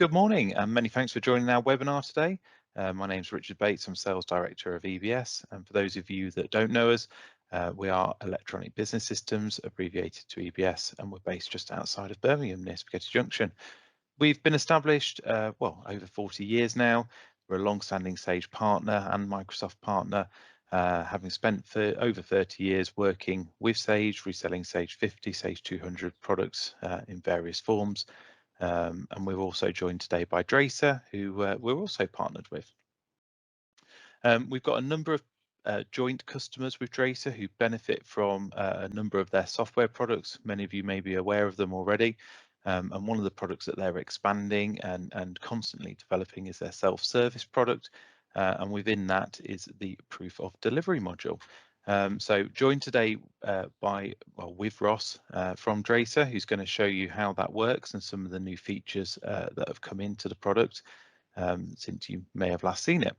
Good morning and many thanks for joining our webinar today. My name is Richard Bates, I'm Sales Director of EBS, and for those of you that don't know us, we are Electronic Business Systems, abbreviated to EBS, and we're based just outside of Birmingham near Spaghetti Junction. We've been established over 40 years now. We're a long-standing Sage partner and Microsoft partner, having spent for over 30 years working with Sage, reselling Sage 50, Sage 200 products in various forms. And we're also joined today by Draycir, who we're also partnered with. We've got a number of joint customers with Draycir who benefit from a number of their software products. Many of you may be aware of them already. And one of the products that they're expanding and constantly developing is their self-service product. And within that is the proof of delivery module. So joined today with Ross from Draycir, who's going to show you how that works and some of the new features that have come into the product since you may have last seen it.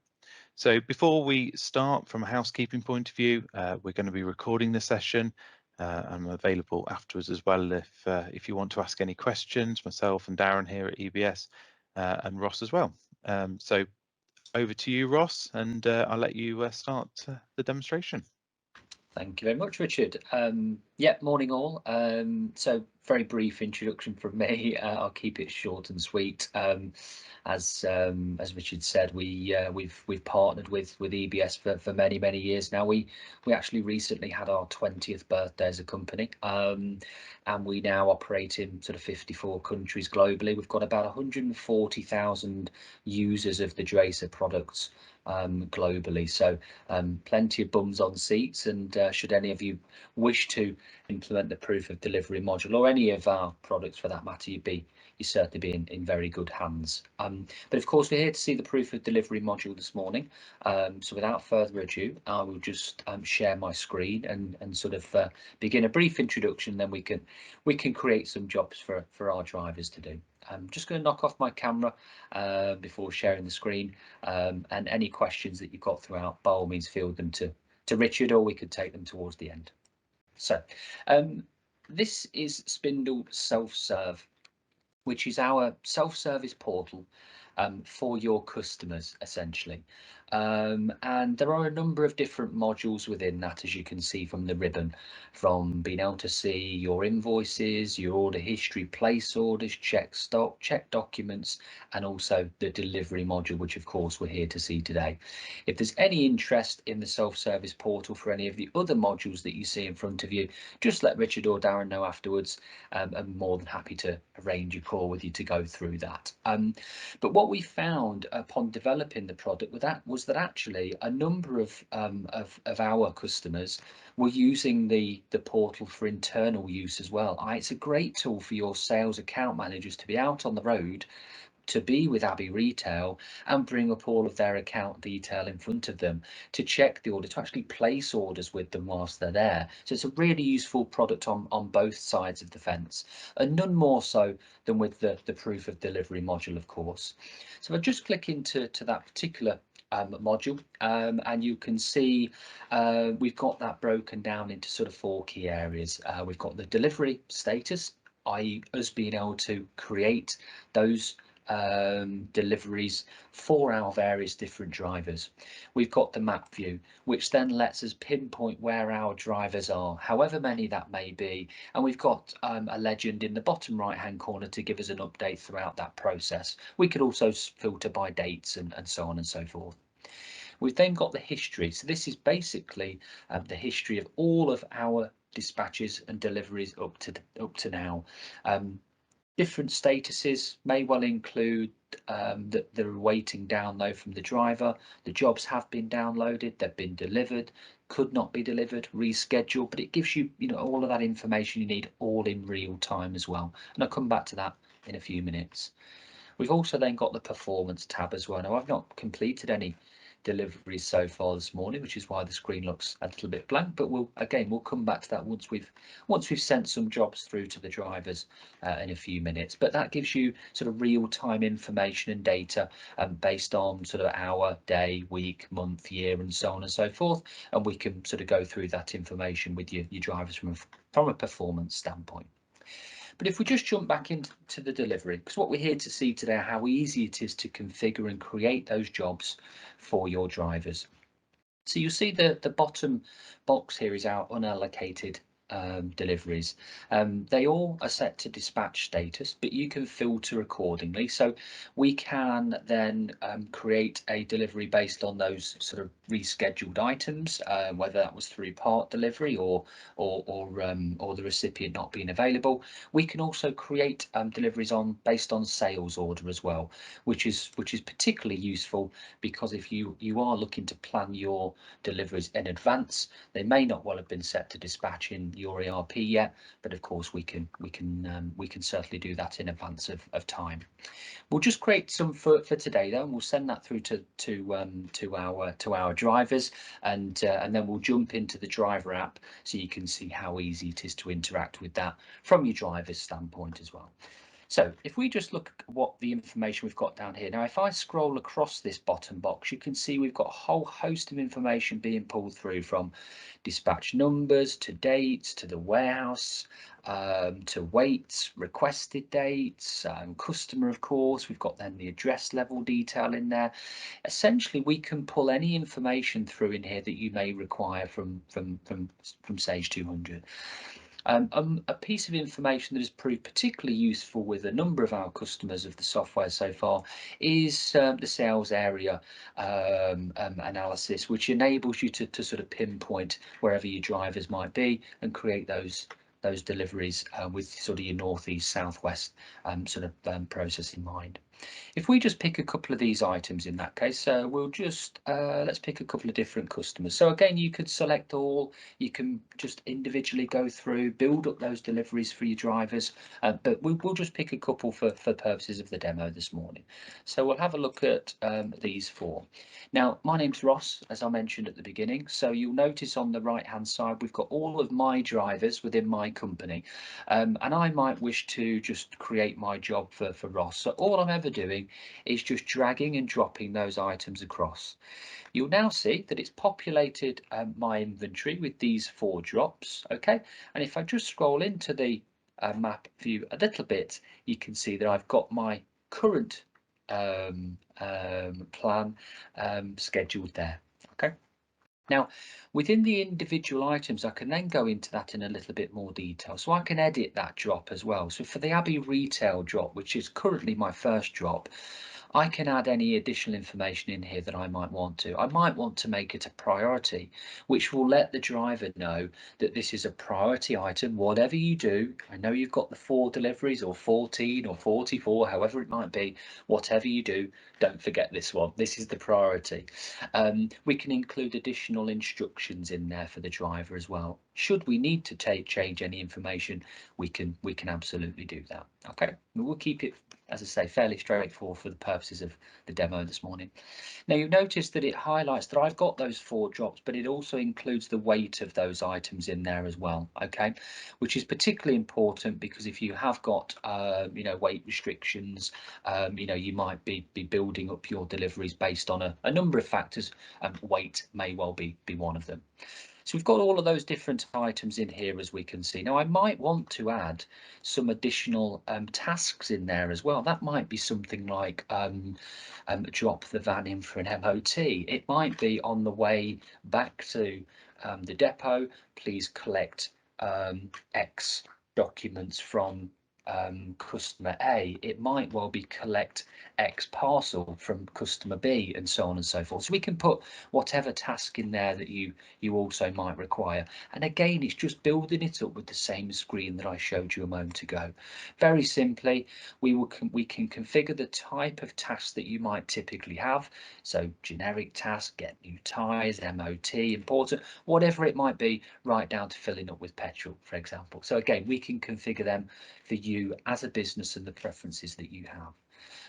So before we start, from a housekeeping point of view, we're going to be recording the session. I'm available afterwards as well if you want to ask any questions, myself and Darren here at EBS and Ross as well. So over to you, Ross, and I'll let you start the demonstration. Thank you very much, Richard. Morning all. So very brief introduction from me. I'll keep it short and sweet. As Richard said, we've partnered with EBS for many years now. We actually recently had our 20th birthday as a company, and we now operate in sort of 54 countries globally. We've got about 140,000 users of the Draycir products globally, so plenty of bums on seats, and should any of you wish to implement the proof of delivery module or any of our products for that matter, you'd certainly be in very good hands. But of course we're here to see the proof of delivery module this morning, so without further ado I will just share my screen and sort of begin a brief introduction, then we can create some jobs for our drivers to do. I'm just going to knock off my camera before sharing the screen, and any questions that you've got throughout, by all means field them to Richard, or we could take them towards the end. So this is Spindle Self-Serve, which is our self-service portal for your customers essentially, and there are a number of different modules within that, as you can see from the ribbon, from being able to see your invoices, your order history, place orders, check stock, check documents, and also the delivery module, which of course we're here to see today. If there's any interest in the self-service portal for any of the other modules that you see in front of you, just let Richard or Darren know afterwards. I'm more than happy to arrange a call with you to go through that. But what we found upon developing the product was that actually a number of our customers were using the portal for internal use as well. It's a great tool for your sales account managers to be out on the road, to be with Abbey Retail and bring up all of their account detail in front of them, to check the order, to actually place orders with them whilst they're there. So it's a really useful product on both sides of the fence, and none more so than with the proof of delivery module, of course. So if I just click into that particular module, and you can see we've got that broken down into sort of 4 key areas. We've got the delivery status, i.e. us being able to create those deliveries for our various different drivers. We've got the map view, which then lets us pinpoint where our drivers are, however many that may be, and we've got a legend in the bottom right hand corner to give us an update throughout that process. We could also filter by dates and so on and so forth. We've then got the history, so this is basically the history of all of our dispatches and deliveries up to now. Different statuses may well include that they're awaiting download from the driver, the jobs have been downloaded, they've been delivered, could not be delivered, rescheduled, but it gives you, all of that information you need all in real time as well. And I'll come back to that in a few minutes. We've also then got the performance tab as well. Now I've not completed any deliveries so far this morning, which is why the screen looks a little bit blank, but we'll come back to that once we've sent some jobs through to the drivers in a few minutes. But that gives you sort of real-time information and data based on sort of hour, day, week, month, year, and so on and so forth, and we can sort of go through that information with your drivers from a performance standpoint. But if we just jump back into the delivery, because what we're here to see today, how easy it is to configure and create those jobs for your drivers. So you'll see the bottom box here is our unallocated deliveries. They all are set to dispatch status, but you can filter accordingly. So we can then create a delivery based on those sort of rescheduled items, whether that was through part delivery or the recipient not being available. We can also create deliveries based on sales order as well, which is particularly useful because if you are looking to plan your deliveries in advance, they may not well have been set to dispatch in your ERP yet, but of course we can certainly do that in advance of time. We'll just create some for today though, and we'll send that through to our drivers, and then we'll jump into the driver app so you can see how easy it is to interact with that from your driver's standpoint as well. So if we just look at what the information we've got down here. Now, if I scroll across this bottom box, you can see we've got a whole host of information being pulled through, from dispatch numbers to dates to the warehouse, to weights, requested dates, customer, of course. We've got then the address level detail in there. Essentially, we can pull any information through in here that you may require from Sage 200. A piece of information that has proved particularly useful with a number of our customers of the software so far is the sales area analysis, which enables you to sort of pinpoint wherever your drivers might be and create those deliveries with sort of your northeast, southwest sort of process in mind. If we just pick a couple of these items in that case, we'll just let's pick a couple of different customers. So again, you could select all, you can just individually go through, build up those deliveries for your drivers, but we'll just pick a couple for purposes of the demo this morning. So we'll have a look at these four. Now, my name's Ross, as I mentioned at the beginning. So you'll notice on the right hand side, we've got all of my drivers within my company, and I might wish to just create my job for Ross. So all I'm ever doing is just dragging and dropping those items across. You'll now see that it's populated my inventory with these four drops. Okay, and if I just scroll into the map view a little bit, you can see that I've got my current plan scheduled there. Okay. Now, within the individual items, I can then go into that in a little bit more detail. So I can edit that drop as well. So for the Abbey retail drop, which is currently my first drop, I can add any additional information in here that I might want to. I might want to make it a priority, which will let the driver know that this is a priority item. Whatever you do, I know you've got the 4 deliveries or 14 or 44, however it might be, whatever you do, don't forget this one. This is the priority. We can include additional instructions in there for the driver as well. Should we need to change any information, we can absolutely do that. Okay, we'll keep it, as I say, fairly straightforward for the purposes of the demo this morning. Now, you've noticed that it highlights that I've got those 4 drops, but it also includes the weight of those items in there as well. Okay, which is particularly important because if you have got you know, weight restrictions, you know, you might be building up your deliveries based on a number of factors, and weight may well be one of them. So we've got all of those different items in here, as we can see. Now, I might want to add some additional tasks in there as well. That might be something like drop the van in for an MOT. It might be on the way back to the depot, please collect X documents from customer A. It might well be collect X parcel from customer B, and so on and so forth. So we can put whatever task in there that you also might require. And again, it's just building it up with the same screen that I showed you a moment ago. Very simply, we can configure the type of task that you might typically have. So generic task, get new tyres, MOT, important, whatever it might be, right down to filling up with petrol, for example. So again, we can configure them for you as a business and the preferences that you have.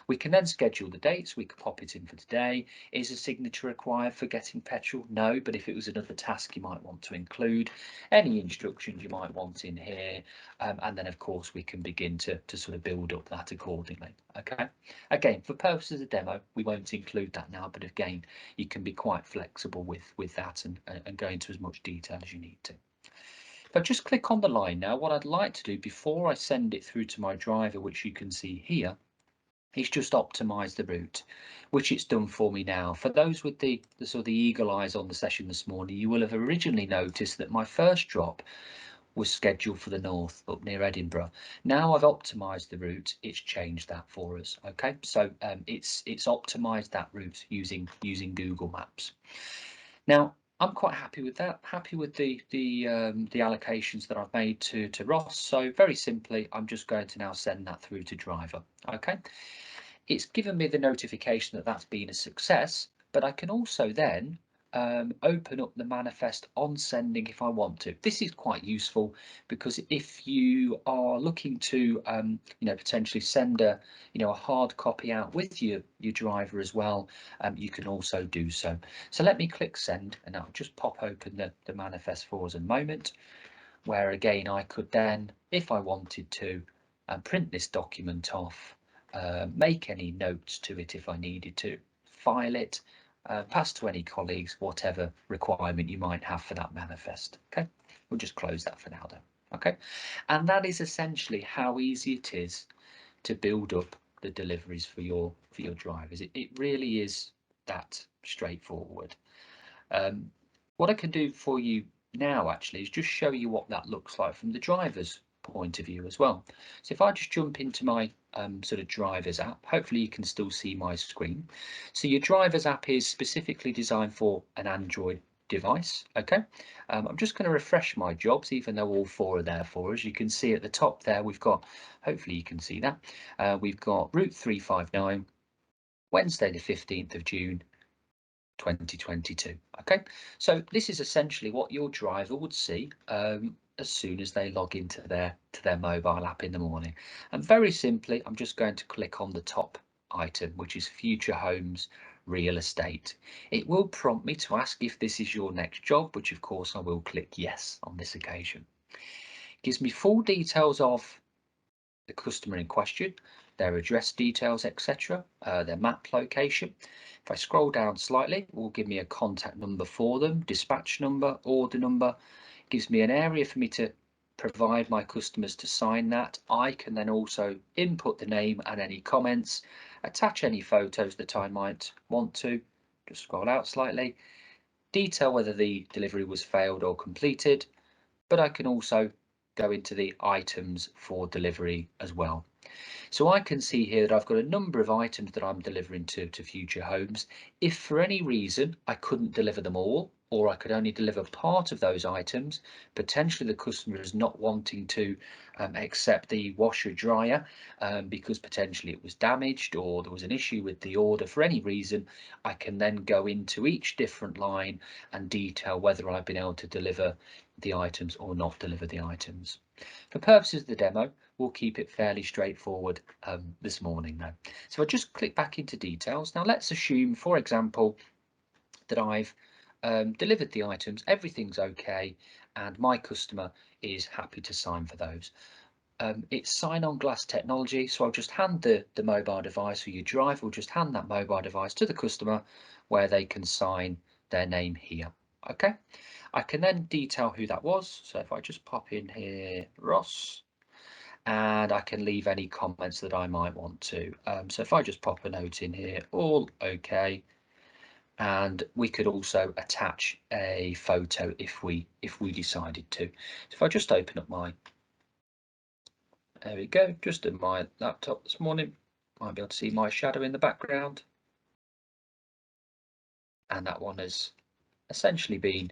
We can then schedule the dates. We could pop it in for today. Is a signature required for getting petrol? No, but if it was another task you might want to include, any instructions you might want in here, and then of course we can begin to sort of build up that accordingly. Okay, again, for purposes of demo, we won't include that now, but again, you can be quite flexible with that and go into as much detail as you need to. If I just click on the line now, what I'd like to do before I send it through to my driver, which you can see here, is just optimize the route, which it's done for me now. For those with the sort of the eagle eyes on the session this morning, you will have originally noticed that my first drop was scheduled for the north up near Edinburgh. Now I've optimized the route, it's changed that for us. Okay, so it's optimized that route using Google Maps. Now I'm quite happy with that, happy with the allocations that I've made to Ross. So very simply, I'm just going to now send that through to driver. Okay, it's given me the notification that that's been a success, but I can also then open up the manifest on sending if I want to. This is quite useful because if you are looking to potentially send a a hard copy out with your driver as well, you can also do so. So let me click send, and I'll just pop open the manifest for us a moment, where again I could then, if I wanted to, print this document off, make any notes to it if I needed to, file it, pass to any colleagues, whatever requirement you might have for that manifest. Okay, we'll just close that for now though. Okay, and that is essentially how easy it is to build up the deliveries for your drivers. It really is that straightforward. What I can do for you now actually is just show you what that looks like from the driver's point of view as well. So if I just jump into my sort of drivers app, hopefully you can still see my screen. So your drivers app is specifically designed for an Android device. Okay, I'm just going to refresh my jobs, even though all four are there for us. You can see at the top there we've got, hopefully you can see that, we've got route 359, Wednesday the 15th of June 2022. Okay, so this is essentially what your driver would see as soon as they log into their mobile app in the morning. And very simply, I'm just going to click on the top item, which is future homes real estate. It will prompt me to ask if this is your next job, which of course I will click yes on this occasion. It gives me full details of the customer in question, their address details, etc., their map location. If I scroll down slightly, it will give me a contact number for them, dispatch number, order number. It gives me an area for me to provide my customers to sign that. I can then also input the name and any comments, attach any photos that I might want to. Just scroll out slightly, detail whether the delivery was failed or completed, but I can also go into the items for delivery as well. So I can see here that I've got a number of items that I'm delivering to future homes. If for any reason I couldn't deliver them all, or I could only deliver part of those items, potentially the customer is not wanting to accept the washer dryer because potentially it was damaged or there was an issue with the order for any reason, I can then go into each different line and detail whether I've been able to deliver the items or not deliver the items. For purposes of the demo, we'll keep it fairly straightforward this morning though. So I'll just click back into details. Now let's assume, for example, that I've delivered the items, everything's okay, and my customer is happy to sign for those. It's sign on glass technology, so I'll just hand the mobile device, or your driver will just hand that mobile device to the customer where they can sign their name here. Okay, I can then detail who that was. So if I just pop in here, Ross, and I can leave any comments that I might want to. So if I just pop a note in here, all okay, and we could also attach a photo if we decided to. So if I just open up my, there we go, just in my laptop this morning, might be able to see my shadow in the background, and that one has essentially been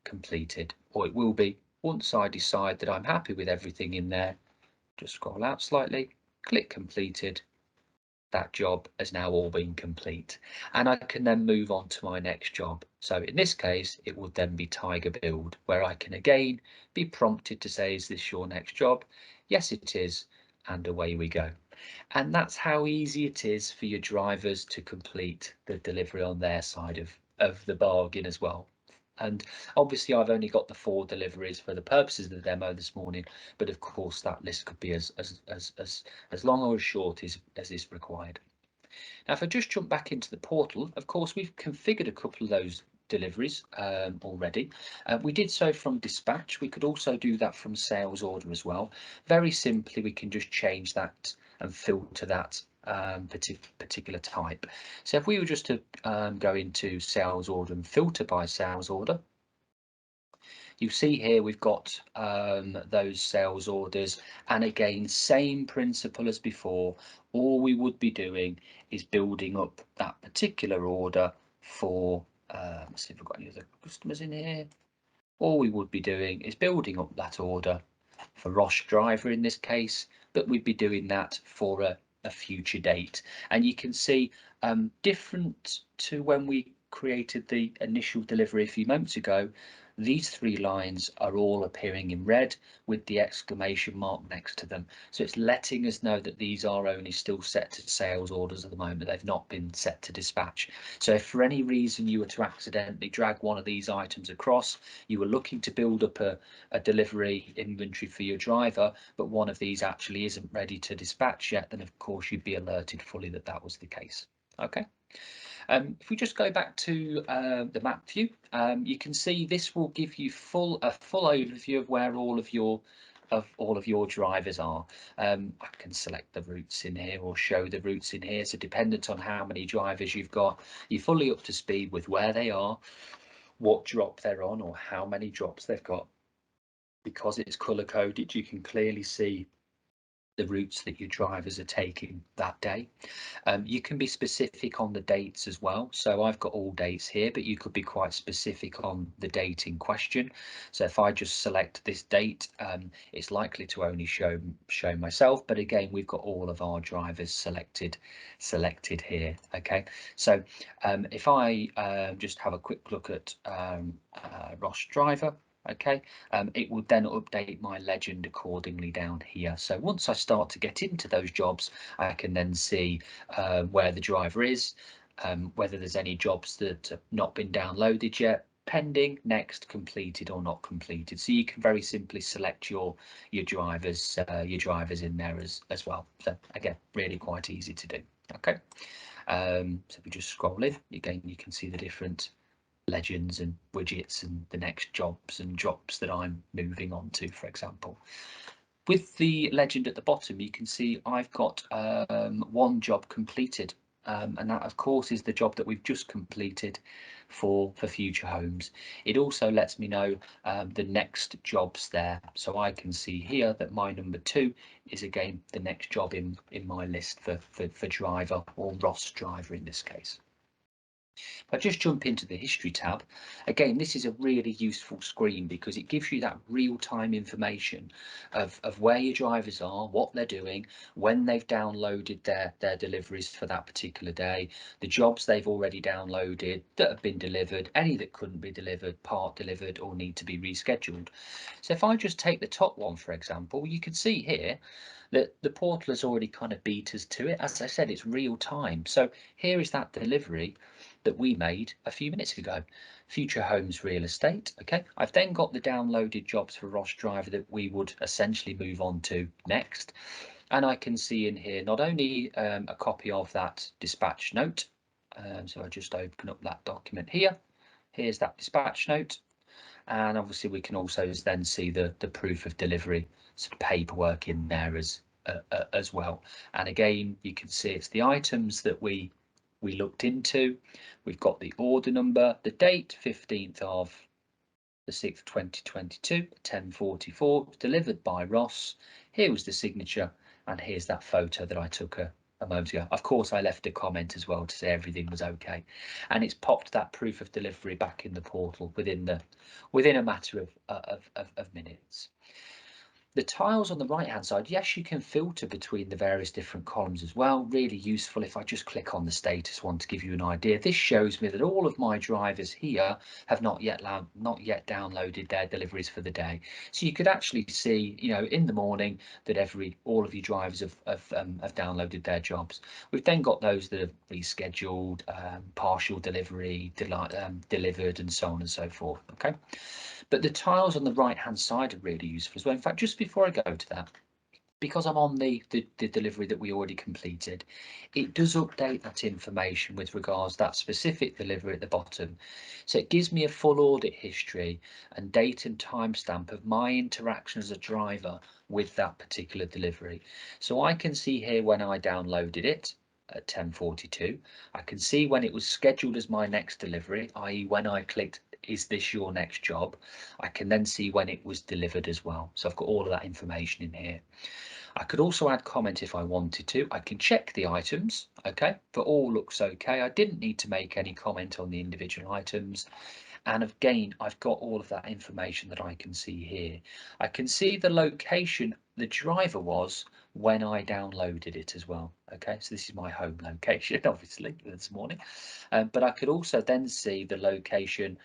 completed, or it will be once I decide that I'm happy with everything in there. Just scroll out slightly, click completed. That job has now all been complete, and I can then move on to my next job. So in this case, it would then be Tiger Build, where I can again be prompted to say, is this your next job? Yes, it is, and away we go. And that's how easy it is for your drivers to complete the delivery on their side of the bargain as well. And obviously I've only got the 4 deliveries for the purposes of the demo this morning, but of course that list could be as long or as short as is required. Now if I just jump back into the portal, of course we've configured a couple of those deliveries already. We did so from dispatch. We could also do that from sales order as well. Very simply, we can just change that and filter that particular type. So if we were just to go into sales order and filter by sales order, you see here we've got those sales orders, and again, same principle as before. All we would be doing is building up that particular order for, let's see if we've got any other customers in here. All we would be doing is building up that order for Ross Driver in this case, but we'd be doing that for a future date. And you can see different to when we created the initial delivery a few moments ago, these three lines are all appearing in red with the exclamation mark next to them. So it's letting us know that these are only still set to sales orders at the moment. They've not been set to dispatch. So if for any reason you were to accidentally drag one of these items across, you were looking to build up a delivery inventory for your driver, but one of these actually isn't ready to dispatch yet, then of course you'd be alerted fully that that was the case. Okay. If we just go back to the map view, you can see this will give you a full overview of where all of your drivers are. I can select the routes in here or show the routes in here. So dependent on how many drivers you've got, you're fully up to speed with where they are, what drop they're on, or how many drops they've got. Because it's color coded, you can clearly see the routes that your drivers are taking that day. You can be specific on the dates as well. So I've got all dates here, but you could be quite specific on the date in question. So if I just select this date, it's likely to only show myself, but again, we've got all of our drivers selected here. Okay, so if I just have a quick look at Ross Driver, okay, it will then update my legend accordingly down here. So once I start to get into those jobs, I can then see where the driver is, whether there's any jobs that have not been downloaded yet, pending, next, completed or not completed. So you can very simply select your drivers in there as well. So again, really quite easy to do. Okay, so if we just scroll in again, you can see the different legends and widgets and the next jobs and drops that I'm moving on to, for example. With the legend at the bottom, you can see I've got one job completed, and that of course is the job that we've just completed for future homes. It also lets me know the next jobs there, so I can see here that my number 2 is again the next job in my list for driver, or Ross Driver in this case. If I just jump into the history tab, again, this is a really useful screen because it gives you that real-time information of where your drivers are, what they're doing, when they've downloaded their deliveries for that particular day, the jobs they've already downloaded that have been delivered, any that couldn't be delivered, part delivered, or need to be rescheduled. So if I just take the top one, for example, you can see here that the portal has already kind of beat us to it. As I said, it's real time. So here is that delivery that we made a few minutes ago, Future Homes Real Estate. Okay, I've then got the downloaded jobs for Ross Driver that we would essentially move on to next, and I can see in here not only a copy of that dispatch note, so I just open up that document here. Here's that dispatch note, and obviously we can also then see the proof of delivery sort of paperwork in there as well. And again, you can see it's the items that we looked into. We've got the order number, the date 15th of the 6th 2022, 10:44, delivered by Ross. Here was the signature, and here's that photo that I took a moment ago. Of course, I left a comment as well to say everything was okay, and it's popped that proof of delivery back in the portal within a matter of minutes. The tiles on the right hand side, yes, you can filter between the various different columns as well. Really useful. If I just click on the status one to give you an idea, this shows me that all of my drivers here have not yet downloaded their deliveries for the day. So you could actually see, you know, in the morning that all of your drivers have downloaded their jobs. We've then got those that have rescheduled, partial delivery, delivered, and so on and so forth. Okay. But the tiles on the right hand side are really useful as well. In fact, just before I go to that, because I'm on the delivery that we already completed, it does update that information with regards to that specific delivery at the bottom. So it gives me a full audit history and date and timestamp of my interaction as a driver with that particular delivery. So I can see here when I downloaded it at 10:42. I can see when it was scheduled as my next delivery, i.e. when I clicked, is this your next job? I can then see when it was delivered as well. So I've got all of that information in here. I could also add comment if I wanted to. I can check the items, okay, but all looks okay. I didn't need to make any comment on the individual items. And again, I've got all of that information that I can see here. I can see the location the driver was when I downloaded it as well. Okay, so this is my home location, obviously, this morning. But I could also then see the location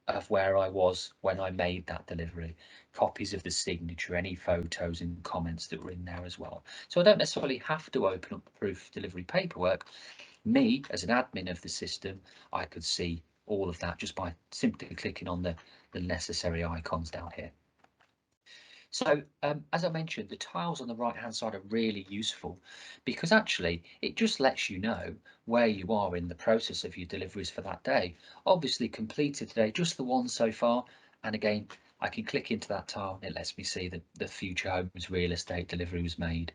of where I was when I made that delivery, copies of the signature, any photos and comments that were in there as well. So I don't necessarily have to open up the proof of delivery paperwork. Me, as an admin of the system, I could see all of that just by simply clicking on the necessary icons down here. So as I mentioned, the tiles on the right hand side are really useful because actually it just lets you know where you are in the process of your deliveries for that day. Obviously completed today, just the one so far. And again, I can click into that tile and it lets me see that the future homes real estate delivery was made.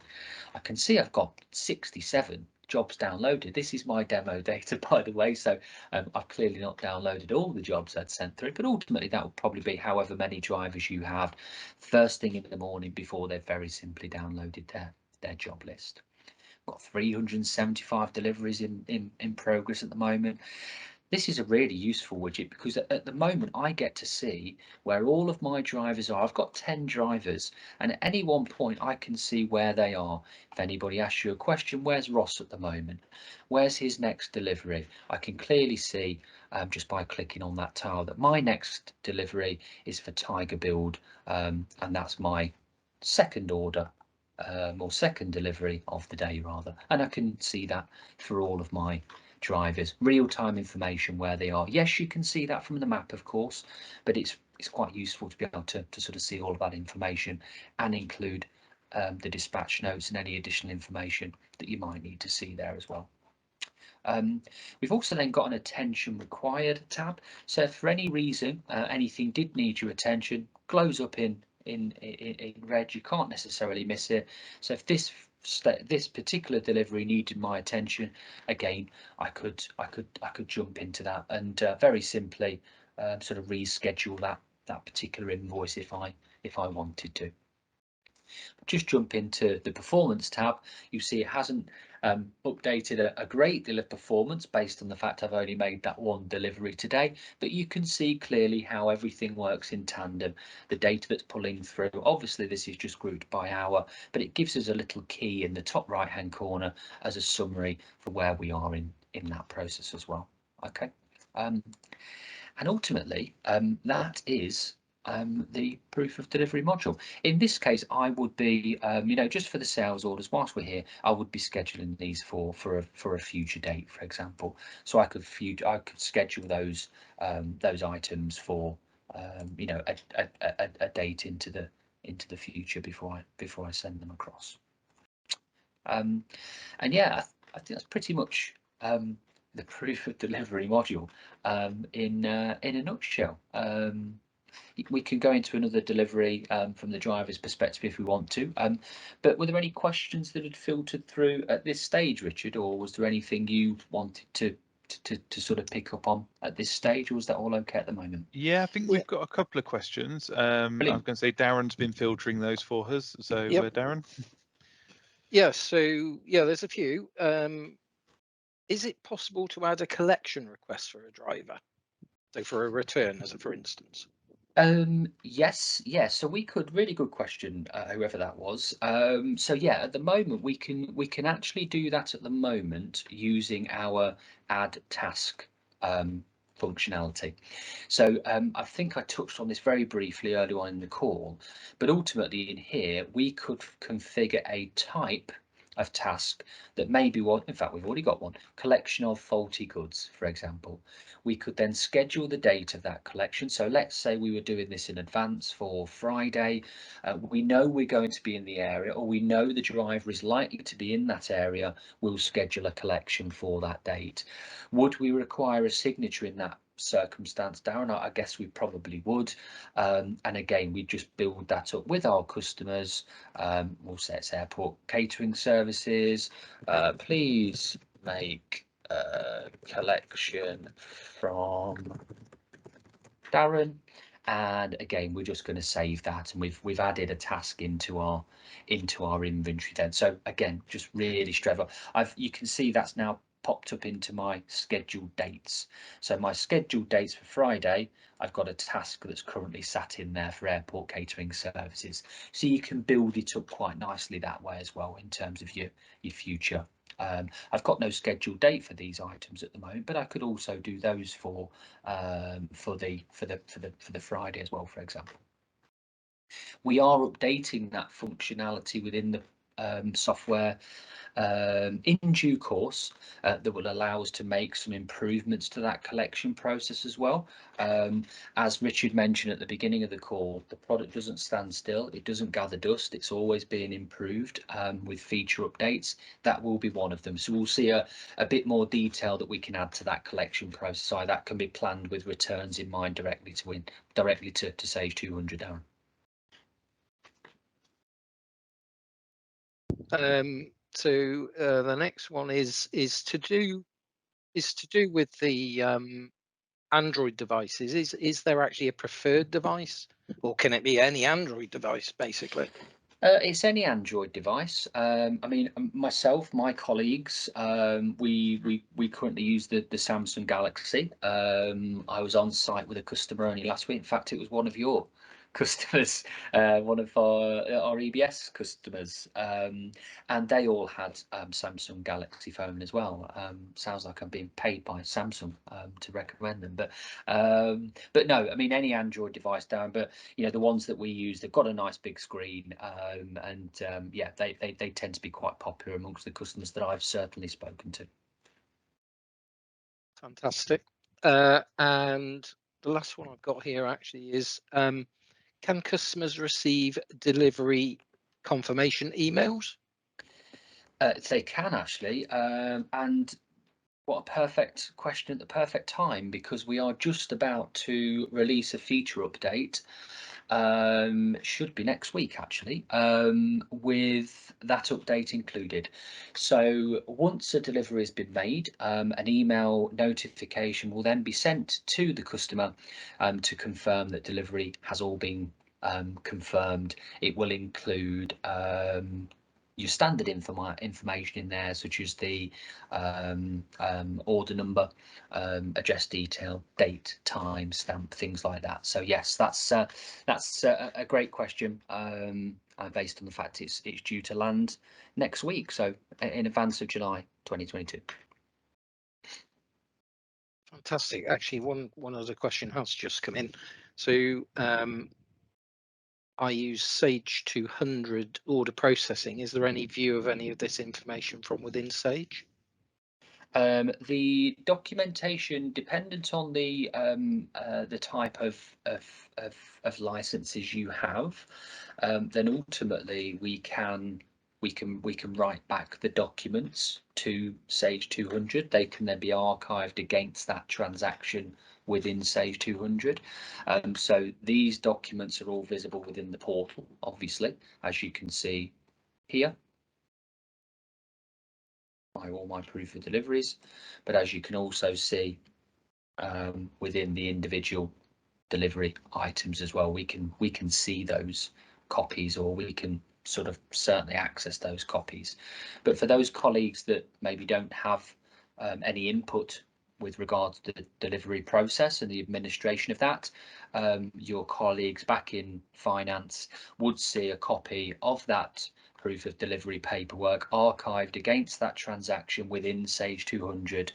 I can see I've got 67 jobs downloaded. This is my demo data, by the way, so I've clearly not downloaded all the jobs I'd sent through, but ultimately that will probably be however many drivers you have first thing in the morning before they've very simply downloaded their job list. Got 375 deliveries in progress at the moment. This is a really useful widget because at the moment I get to see where all of my drivers are. I've got 10 drivers and at any one point I can see where they are. If anybody asks you a question, where's Ross at the moment? Where's his next delivery? I can clearly see just by clicking on that tile that my next delivery is for Tiger Build and that's my second order or second delivery of the day rather, and I can see that for all of my drivers, real-time information where they are. Yes, you can see that from the map, of course, but it's quite useful to be able to sort of see all of that information and include the dispatch notes and any additional information that you might need to see there as well. We've also then got an attention required tab. So if for any reason anything did need your attention, glows up in red. You can't necessarily miss it. So if this particular delivery needed my attention, again, I could jump into that and very simply sort of reschedule that particular invoice if I wanted to. Just jump into the performance tab. You see it hasn't updated a great deal of performance based on the fact I've only made that one delivery today, but you can see clearly how everything works in tandem, the data that's pulling through. Obviously this is just grouped by hour, but it gives us a little key in the top right hand corner as a summary for where we are in that process as well. Okay, and ultimately that is the proof of delivery module. In this case, I would be, you know, just for the sales orders, whilst we're here, I would be scheduling these for a future date, for example. So I could schedule those items for, you know, a date into the future before I send them across. And yeah, I think that's pretty much the proof of delivery module in a nutshell. We can go into another delivery from the driver's perspective if we want to. But were there any questions that had filtered through at this stage, Richard, or was there anything you wanted to sort of pick up on at this stage, or was that all okay at the moment? Yeah, I think we've got a couple of questions. I was going to say Darren's been filtering those for us. So Darren? Yeah, so yeah, there's a few. Is it possible to add a collection request for a driver? So for a return, as a for instance. Yes, so we could, really good question, whoever that was. So yeah, at the moment we can actually do that at the moment using our add task functionality. So I think I touched on this very briefly earlier on in the call, but ultimately in here we could configure a type of task that maybe in fact we've already got one, collection of faulty goods, for example. We could then schedule the date of that collection. So let's say we were doing this in advance for Friday. We know we're going to be in the area, or we know the driver is likely to be in that area. We'll schedule a collection for that date. Would we require a signature in that circumstance, Darren? I guess we probably would. And again, we just build that up with our customers. We'll say it's airport catering services. Please make a collection from Darren. And again, we're just going to save that, and we've added a task into our inventory then. So again, just really straightforward. You can see that's now popped up into my scheduled dates. So my scheduled dates for Friday, I've got a task that's currently sat in there for airport catering services. So you can build it up quite nicely that way as well in terms of your future. I've got no scheduled date for these items at the moment, but I could also do those for the Friday as well, for example. We are updating that functionality within the software in due course that will allow us to make some improvements to that collection process as well. As Richard mentioned at the beginning of the call, the product doesn't stand still, it doesn't gather dust, it's always being improved with feature updates. That will be one of them. So we'll see a bit more detail that we can add to that collection process. That can be planned with returns in mind directly to Sage 200, Darren. So the next one is to do with the Android devices. Is there actually a preferred device, or can it be any Android device basically? It's any Android device. I mean, myself, my colleagues, we currently use the Samsung Galaxy. I was on site with a customer only last week. In fact, it was one of your customers, one of our EBS customers, and they all had Samsung Galaxy phone as well. Sounds like I'm being paid by Samsung to recommend them, but no, I mean any Android device, Darren. But you know, the ones that we use, they've got a nice big screen, and yeah, they tend to be quite popular amongst the customers that I've certainly spoken to. Fantastic. And the last one I've got here actually is, can customers receive delivery confirmation emails? They can actually, and what a perfect question at the perfect time, because we are just about to release a feature update. Should be next week actually, with that update included. So once a delivery has been made, an email notification will then be sent to the customer to confirm that delivery has all been confirmed. It will include your standard information in there, such as the order number, address detail, date, time, stamp, things like that. So yes, that's a great question, based on the fact it's due to land next week, so in advance of July 2022. Fantastic. Actually, one other question has just come in. So I use Sage 200 order processing. Is there any view of any of this information from within Sage? The documentation, dependent on the type of licenses you have, then ultimately we can write back the documents to Sage 200. They can then be archived against that transaction within Sage 200. So these documents are all visible within the portal, obviously, as you can see here. All my proof of deliveries, but as you can also see within the individual delivery items as well, we can see those copies, or we can sort of certainly access those copies. But for those colleagues that maybe don't have any input with regards to the delivery process and the administration of that, your colleagues back in finance would see a copy of that proof of delivery paperwork archived against that transaction within Sage 200,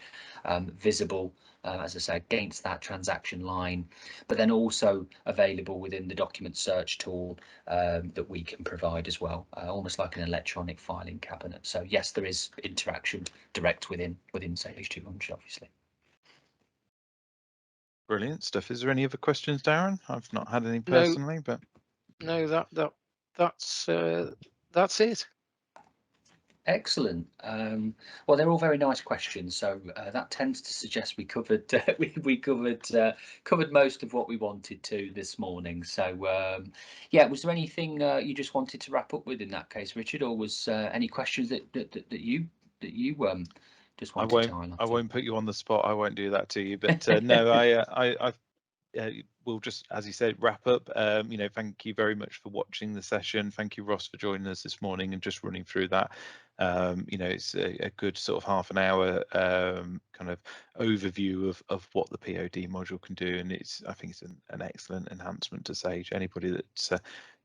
visible as I say, against that transaction line, but then also available within the document search tool that we can provide as well, almost like an electronic filing cabinet. So yes, there is interaction direct within Sage 200, obviously. Brilliant stuff. Is there any other questions, Darren? I've not had any No. personally, but No, that's it. Excellent. Well, they're all very nice questions, so that tends to suggest we covered we covered most of what we wanted to this morning. So yeah, was there anything you just wanted to wrap up with in that case, Richard, or was any questions that you just wanted to highlight? I won't put you on the spot. I won't do that to you. But no, I we'll just, as you said, wrap up. You know, thank you very much for watching the session. Thank you, Ross, for joining us this morning and just running through that. You know, it's a good sort of half an hour kind of overview of what the POD module can do, and I think it's an excellent enhancement to Sage. Anybody that's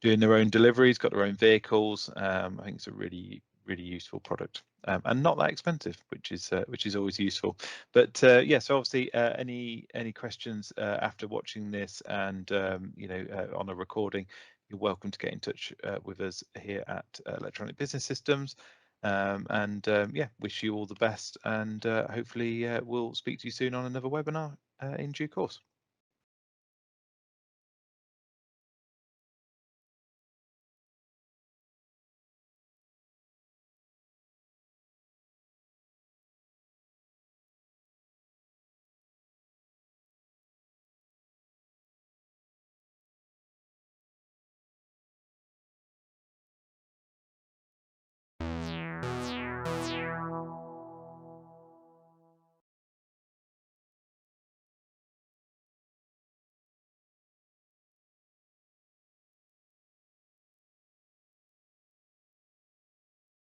doing their own deliveries, got their own vehicles, I think it's a really useful product. And not that expensive, which is always useful. But yeah, so obviously any questions after watching this and you know, on a recording, you're welcome to get in touch with us here at Electronic Business Systems. Yeah, wish you all the best, and hopefully we'll speak to you soon on another webinar in due course.